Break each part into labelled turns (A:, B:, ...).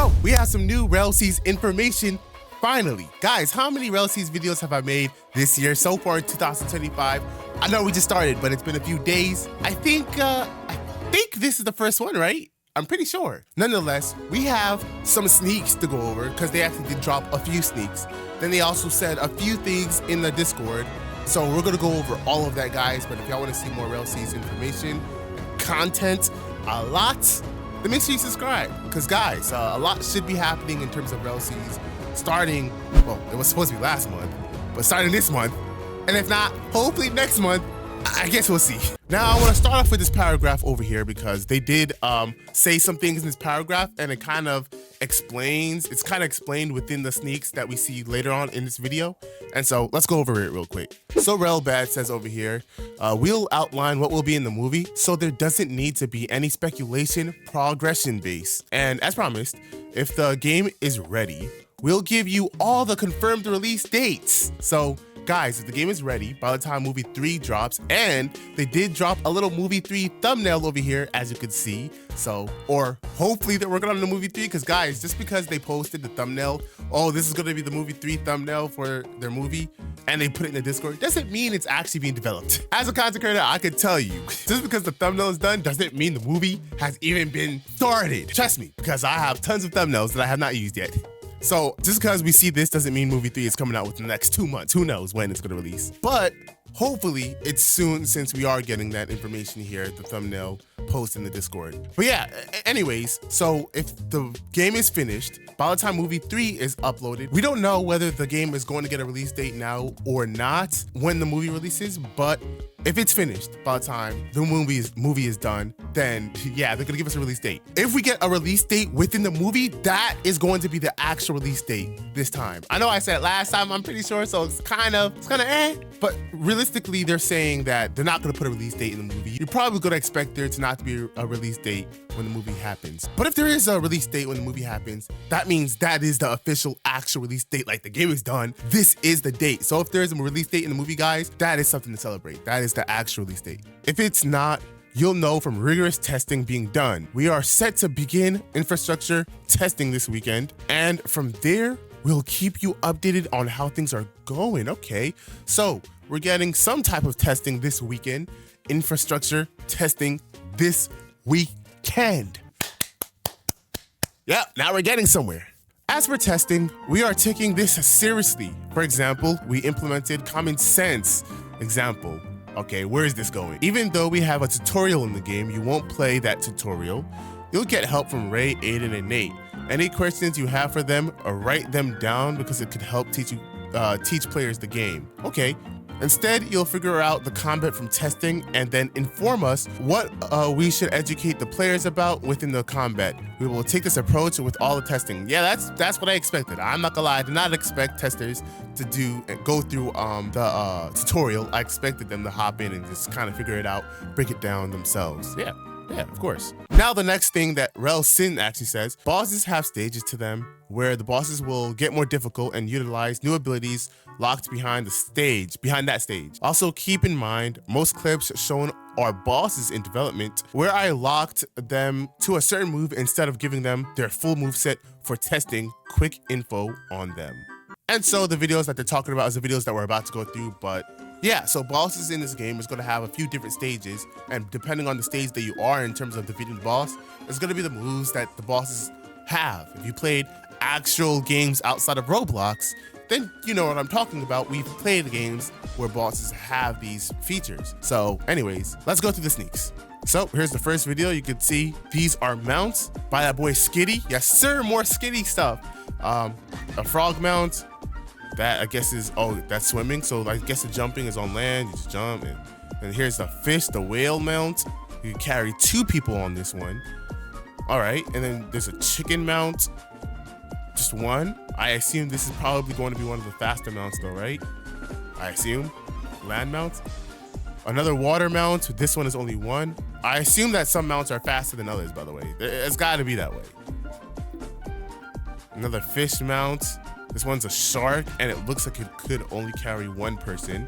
A: So we have some new RELL information. Finally, guys, how many RELL videos have I made this year so far in 2025? I know we just started, but it's been a few days. I think this is the first one, right? I'm pretty sure. Nonetheless, we have some sneaks to go over because they actually did drop a few sneaks. Then they also said a few things in the Discord. So we're gonna go over all of that, guys. But if y'all wanna see more RELL information, content, a lot, then make sure you subscribe. Because guys, a lot should be happening in terms of RELL starting, well, it was supposed to be last month, but starting this month. And if not, hopefully next month. I guess we'll see. Now I want to start off with this paragraph over here because they did say some things in this paragraph, and it kind of explains, it's kind of explained within the sneaks that we see later on in this video. And so let's go over it real quick. So RELL says over here, we'll outline what will be in the movie so there doesn't need to be any speculation, progression based. And as promised, if the game is ready, we'll give you all the confirmed release dates. So guys, if the game is ready by the time movie 3 drops, and they did drop a little movie 3 thumbnail over here, as you can see. So, or hopefully they're working on the movie 3, because guys, just because they posted the thumbnail, oh, this is gonna be the movie 3 thumbnail for their movie, and they put it in the Discord, doesn't mean it's actually being developed. As a content creator, I could tell you, just because the thumbnail is done doesn't mean the movie has even been started. Trust me, because I have tons of thumbnails that I have not used yet. So just because we see this doesn't mean movie 3 is coming out within the next 2 months. Who knows when it's gonna release? But hopefully it's soon, since we are getting that information here, the thumbnail post in the Discord. But yeah, anyways, so if the game is finished, by the time movie 3 is uploaded, we don't know whether the game is going to get a release date now or not when the movie releases, but if it's finished by the time the movie is done, then yeah, they're gonna give us a release date. If we get a release date within the movie, that is going to be the actual release date this time. I know I said it last time, I'm pretty sure, so it's kind of but realistically, they're saying that they're not gonna put a release date in the movie. You're probably gonna expect there to not to be a release date when the movie happens. But if there is a release date when the movie happens, that means that is the official actual release date. Like, the game is done, this is the date. So if there is a release date in the movie, guys, that is something to celebrate. That is the actual release date. If it's not, you'll know from rigorous testing being done. We are set to begin infrastructure testing this weekend, and from there, we'll keep you updated on how things are going. Okay, so we're getting some type of testing this weekend, infrastructure testing this weekend. Yeah, now we're getting somewhere. As for testing, we are taking this seriously. For example, we implemented common sense. Example, okay, where is this going? Even though we have a tutorial in the game, you won't play that tutorial. You'll get help from Ray, Aiden, and Nate. Any questions you have for them, write them down because it could help teach players the game. Okay. Instead, you'll figure out the combat from testing and then inform us what we should educate the players about within the combat. We will take this approach with all the testing. Yeah, that's what I expected. I'm not gonna lie, I did not expect testers to go through the tutorial. I expected them to hop in and just kind of figure it out, break it down themselves. Yeah, of course. Now the next thing that RELL actually says, bosses have stages to them where the bosses will get more difficult and utilize new abilities locked behind that stage. Also keep in mind, most clips shown are bosses in development where I locked them to a certain move instead of giving them their full moveset for testing quick info on them. And so the videos that they're talking about is the videos that we're about to go through, but yeah, so bosses in this game is going to have a few different stages, and depending on the stage that you are in terms of defeating the boss, it's going to be the moves that the bosses have. If you played actual games outside of ROBLOX, then you know what I'm talking about. We've played games where bosses have these features. So anyways, let's go through the sneaks. So here's the first video. You can see these are mounts by that boy Skitty. Yes sir, more Skitty stuff. A frog mount. That I guess is, oh, that's swimming. So I guess the jumping is on land, you just jump. And here's the fish, the whale mount. You can carry 2 people on this one. All right, and then there's a chicken mount, just 1. I assume this is probably going to be one of the faster mounts though, right? I assume. Land mount. Another water mount, this one is only 1. I assume that some mounts are faster than others, by the way. It's gotta be that way. Another fish mount. This one's a shark, and it looks like it could only carry 1 person.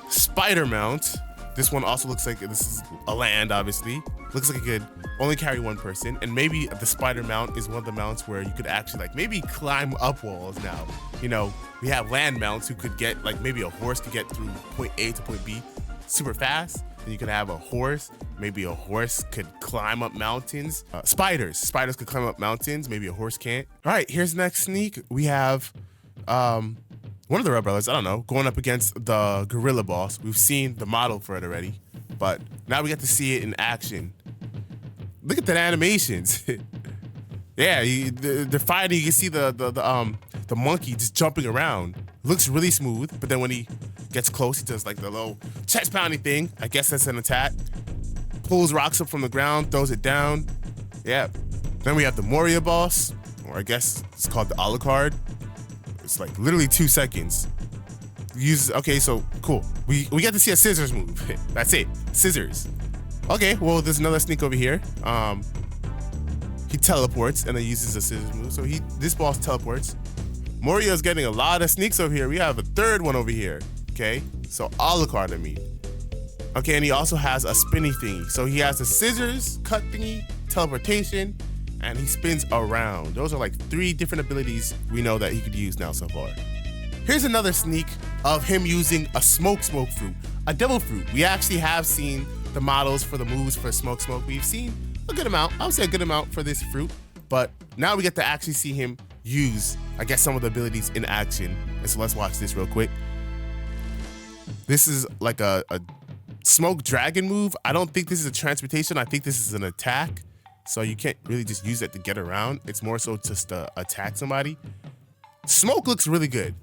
A: Spider mount. This one also looks like this is a land, obviously. Looks like it could only carry one person, and maybe the spider mount is one of the mounts where you could actually like maybe climb up walls now. You know, we have land mounts who could get like maybe a horse could get through point A to point B super fast. Then you could have a horse. Maybe a horse could climb up mountains. Spiders could climb up mountains. Maybe a horse can't. All right, here's the next sneak. We have one of the RELL brothers, I don't know, going up against the gorilla boss. We've seen the model for it already, but now we get to see it in action. Look at the animations. Yeah, they're fighting. You can see the monkey just jumping around. Looks really smooth, but then when he gets close, he does like the little chest pounding thing. I guess that's an attack. Pulls rocks up from the ground, throws it down. Yeah. Then we have the Moria boss, or I guess it's called the Alucard. It's like literally 2 seconds. Okay, so cool. We get to see a scissors move. That's it, scissors. Okay, well, there's another sneak over here. He teleports and then uses a scissors move. So this boss teleports. Morio's getting a lot of sneaks over here. We have a third one over here. Okay, so Alucard, I mean. Okay, and he also has a spinny thingy. So he has a scissors, cut thingy, teleportation, and he spins around. Those are like 3 different abilities we know that he could use now so far. Here's another sneak of him using a smoke fruit, a devil fruit. We actually have seen the models for the moves for smoke. We've seen a good amount. I would say a good amount for this fruit, but now we get to actually see him use, I guess, some of the abilities in action. And so let's watch this real quick. This is like a smoke dragon move. I don't think this is a transportation. I think this is an attack. So you can't really just use it to get around. It's more so just to attack somebody. Smoke looks really good.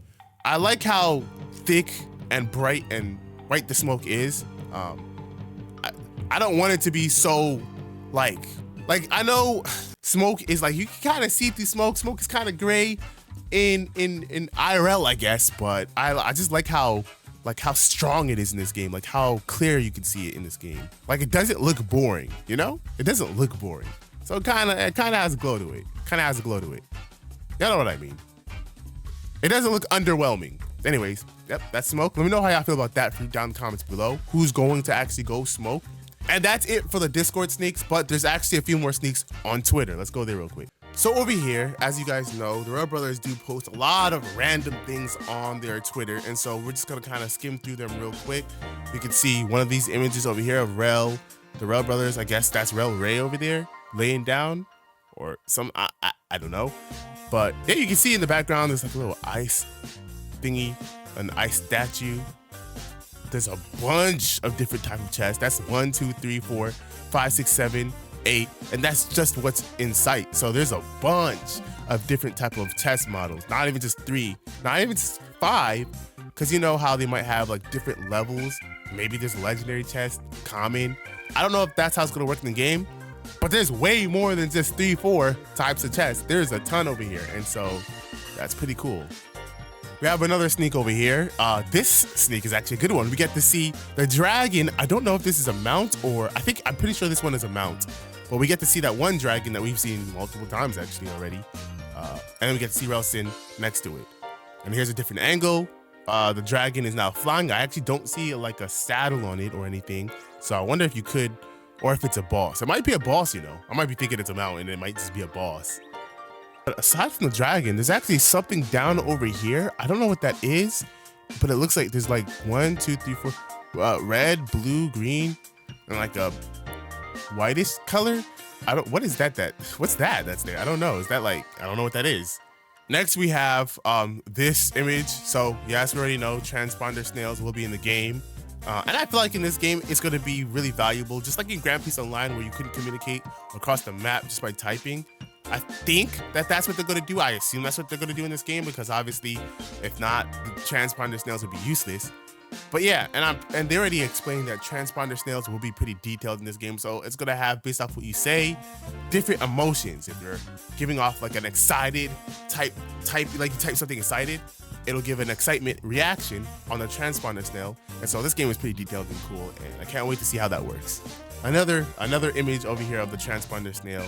A: I like how thick and bright the smoke is. I don't want it to be so like I know smoke is like, you can kind of see through smoke. Smoke is kind of gray in IRL, I guess, but I just like how strong it is in this game, like how clear you can see it in this game. Like it doesn't look boring, you know? It doesn't look boring. So it kind of has a glow to it. You know what I mean? It doesn't look underwhelming. Anyways, yep, that's smoke. Let me know how y'all feel about that fruit down in the comments below. Who's going to actually go smoke? And that's it for the Discord sneaks, but there's actually a few more sneaks on Twitter. Let's go there real quick. So over here, as you guys know, the RELL brothers do post a lot of random things on their Twitter, and so we're just gonna kind of skim through them real quick. You can see one of these images over here of RELL, the RELL brothers. I guess that's RELL Ray over there, laying down, or some, I don't know. But yeah, you can see in the background, there's like a little ice thingy, an ice statue. There's a bunch of different type of chests. That's 1, 2, 3, 4, 5, 6, 7, 8, and that's just what's in sight. So there's a bunch of different type of chest models, not even just 3, not even just 5, because you know how they might have like different levels. Maybe there's legendary chest, common. I don't know if that's how it's gonna work in the game, but there's way more than just 3, 4 types of chests. There's a ton over here, and so that's pretty cool. We have another sneak over here. This sneak is actually a good one. We get to see the dragon. I don't know if this is a mount, or I'm pretty sure this one is a mount. But we get to see that one dragon that we've seen multiple times actually already. And then we get to see RELL Sin next to it. And here's a different angle. The dragon is now flying. I actually don't see like a saddle on it or anything. So I wonder if you could, or if it's a boss. It might be a boss, you know. I might be thinking it's a mount and it might just be a boss. But aside from the dragon, there's actually something down over here. I don't know what that is, but it looks like there's like 1, 2, 3, 4, red, blue, green, and like a whitish color. What is that? What's that that's there? I don't know. Is that like, I don't know what that is. Next we have this image. So yes, we already know transponder snails will be in the game. And I feel like in this game, it's going to be really valuable, just like in Grand Peace Online where you couldn't communicate across the map just by typing. I think that's what they're going to do. I assume that's what they're going to do in this game, because obviously, if not, the transponder snails would be useless. But yeah, and they already explained that transponder snails will be pretty detailed in this game, so it's going to have, based off what you say, different emotions. If you're giving off like an excited like you type something excited, it'll give an excitement reaction on the transponder snail. And so this game is pretty detailed and cool, and I can't wait to see how that works. Another image over here of the transponder snail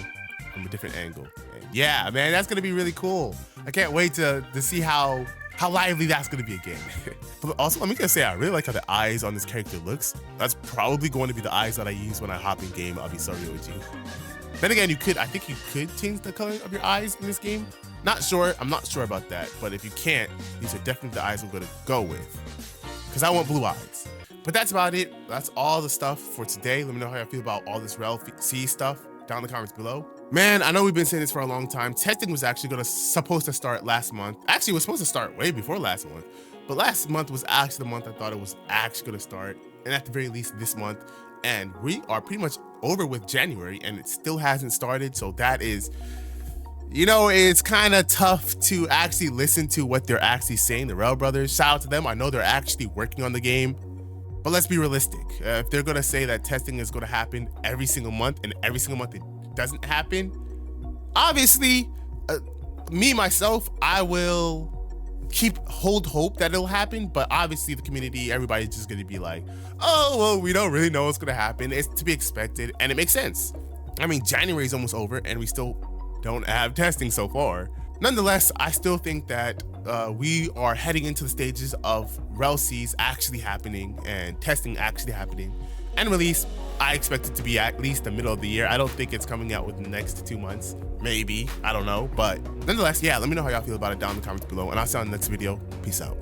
A: from a different angle. And yeah, man, that's gonna be really cool. I can't wait to see how how lively that's gonna be again. But also, let me just say, I really like how the eyes on this character looks. That's probably going to be the eyes that I use when I hop in game. I'll be sorry with you. Then again, I think you could change the color of your eyes in this game. Not sure, I'm not sure about that. But if you can't, these are definitely the eyes I'm gonna go with. Because I want blue eyes. But that's about it. That's all the stuff for today. Let me know how you feel about all this RELL stuff down in the comments below. Man, I know we've been saying this for a long time. Testing was actually supposed to start last month. Actually, it was supposed to start way before last month. But last month was actually the month I thought it was actually gonna start. And at the very least this month. And we are pretty much over with January and it still hasn't started. So that is, you know, it's kind of tough to actually listen to what they're actually saying, the RELL brothers. Shout out to them. I know they're actually working on the game. But let's be realistic. If they're gonna say that testing is gonna happen every single month and every single month it doesn't happen, obviously, me, myself, I will hold hope that it'll happen, but obviously the community, everybody's just gonna be like, oh, well, we don't really know what's gonna happen. It's to be expected, and it makes sense. I mean, January is almost over, and we still don't have testing so far. Nonetheless, I still think that we are heading into the stages of RELLs actually happening and testing actually happening, and release. I expect it to be at least the middle of the year. I don't think it's coming out within the next 2 months. Maybe, I don't know. But nonetheless, yeah, let me know how y'all feel about it down in the comments below. And I'll see you on the next video. Peace out.